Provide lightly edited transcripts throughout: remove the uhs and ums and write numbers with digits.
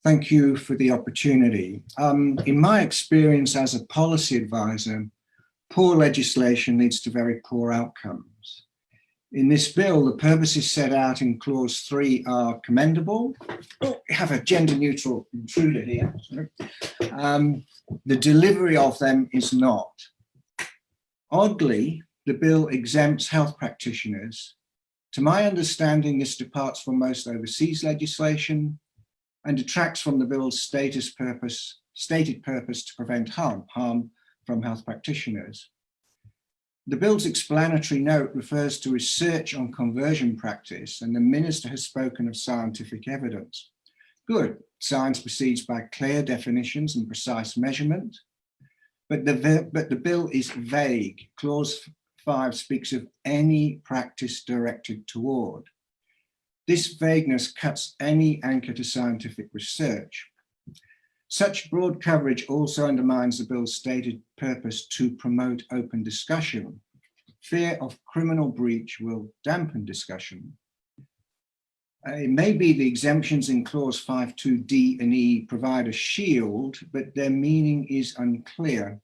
Thank you for the opportunity. In my experience as a policy advisor, poor legislation leads to very poor outcomes. In this bill, the purposes set out in clause 3 are commendable. Oh, we have a gender neutral intruder here. The delivery of them is not. Oddly, the bill exempts health practitioners. To my understanding, this departs from most overseas legislation and detracts from the bill's stated purpose to prevent harm from health practitioners. The bill's explanatory note refers to research on conversion practice, and the minister has spoken of scientific evidence. Good, science proceeds by clear definitions and precise measurement, but the bill is vague. Clause 5 speaks of any practice directed toward. This vagueness cuts any anchor to scientific research. Such broad coverage also undermines the bill's stated purpose to promote open discussion. Fear of criminal breach will dampen discussion. It may be the exemptions in clause 5(2)(d) and E provide a shield, but their meaning is unclear,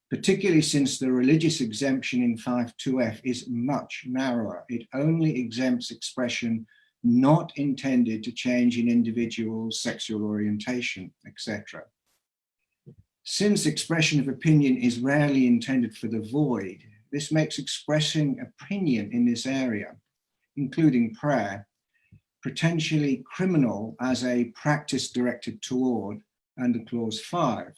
particularly since the religious exemption in 5(2)(f) is much narrower. It only exempts expression not intended to change an individual's sexual orientation, etc. Since expression of opinion is rarely intended for the void, this makes expressing opinion in this area, including prayer, potentially criminal as a practice directed toward under clause 5.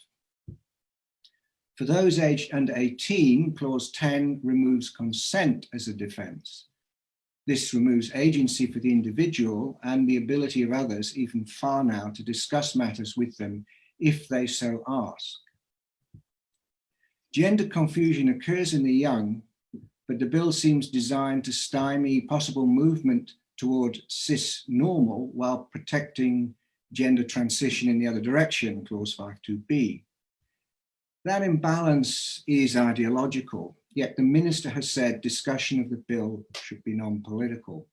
For those aged under 18, clause 10 removes consent as a defense. This removes agency for the individual and the ability of others, even far now, to discuss matters with them if they so ask. Gender confusion occurs in the young, but the bill seems designed to stymie possible movement toward cis-normal while protecting gender transition in the other direction, clause 5(2)(b). That imbalance is ideological, yet the minister has said discussion of the bill should be non-political.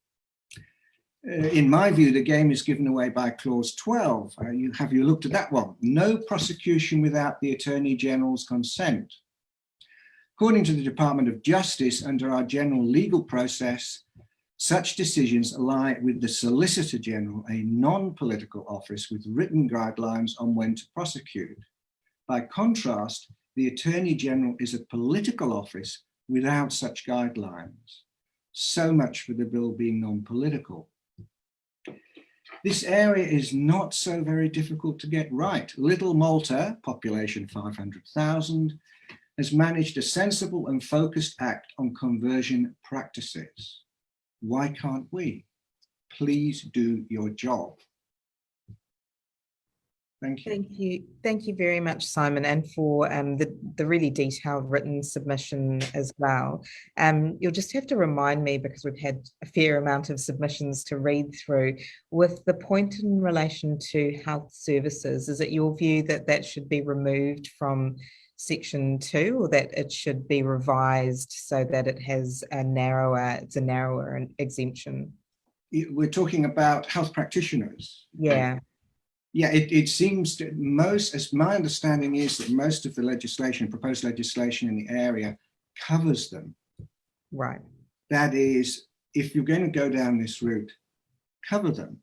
In my view, the game is given away by clause 12. Have you looked at that one? No prosecution without the Attorney General's consent. According to the Department of Justice, under our general legal process, such decisions lie with the Solicitor-General, a non-political office with written guidelines on when to prosecute. By contrast, the Attorney General is a political office without such guidelines. So much for the bill being non-political. This area is not so very difficult to get right. Little Malta, population 500,000, has managed a sensible and focused act on conversion practices. Why can't we? Please do your job. Thank you. Thank you very much, Simon, and for the really detailed written submission as well. You'll just have to remind me, because we've had a fair amount of submissions to read through, with the point in relation to health services, is it your view that that should be removed from section 2, or that it should be revised so that it has a narrower exemption? We're talking about health practitioners. Yeah. Yeah, it seems to as my understanding is that most of the legislation, proposed legislation in the area covers them. Right. That is, if you're going to go down this route, cover them,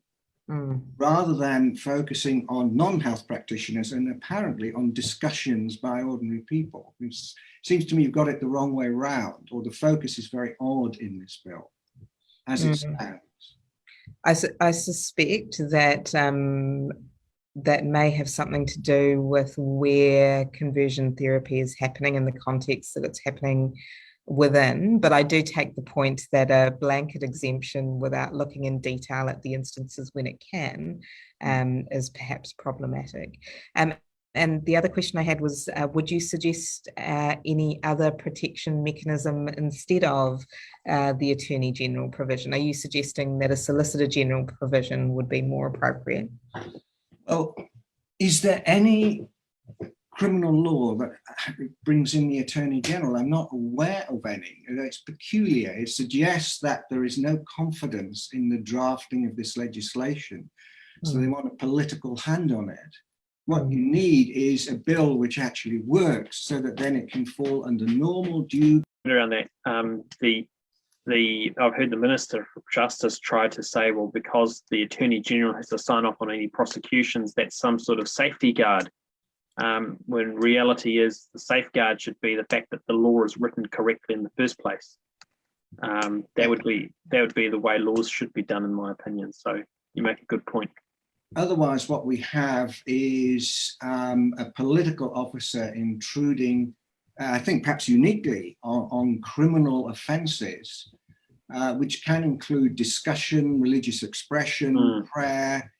rather than focusing on non-health practitioners and apparently on discussions by ordinary people. It seems to me you've got it the wrong way round, or the focus is very odd in this bill as it stands. I suspect that that may have something to do with where conversion therapy is happening and the context that it's happening within. But I do take the point that a blanket exemption without looking in detail at the instances when it can is perhaps problematic. And the other question I had was, would you suggest any other protection mechanism instead of the Attorney General provision? Are you suggesting that a Solicitor General provision would be more appropriate? Well, is there any criminal law that brings in the Attorney General? I'm not aware of any. It's peculiar. It suggests that there is no confidence in the drafting of this legislation. So they want a political hand on it. What you need is a bill which actually works so that then it can fall under normal due. Around that, I've heard the Minister for Justice try to say, well, because the Attorney General has to sign off on any prosecutions, that's some sort of safety guard. When reality is the safeguard should be the fact that the law is written correctly in the first place. That would be the way laws should be done, in my opinion. So you make a good point. Otherwise, what we have is a political officer intruding, I think perhaps uniquely, on criminal offences, which can include discussion, religious expression, prayer.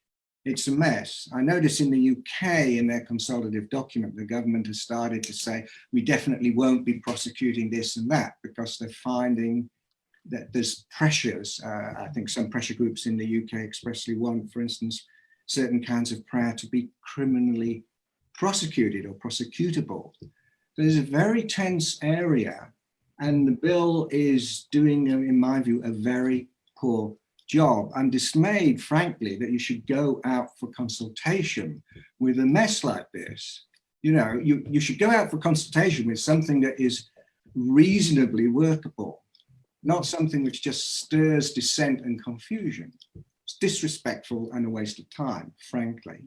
It's a mess. I notice in the UK, in their consultative document, the government has started to say, we definitely won't be prosecuting this and that, because they're finding that there's pressures. I think some pressure groups in the UK expressly want, for instance, certain kinds of prayer to be criminally prosecuted or prosecutable. There's a very tense area, and the bill is doing, in my view, a very poor job. I'm dismayed, frankly, that you should go out for consultation with a mess like this. You know, you should go out for consultation with something that is reasonably workable, not something which just stirs dissent and confusion. It's disrespectful and a waste of time, frankly.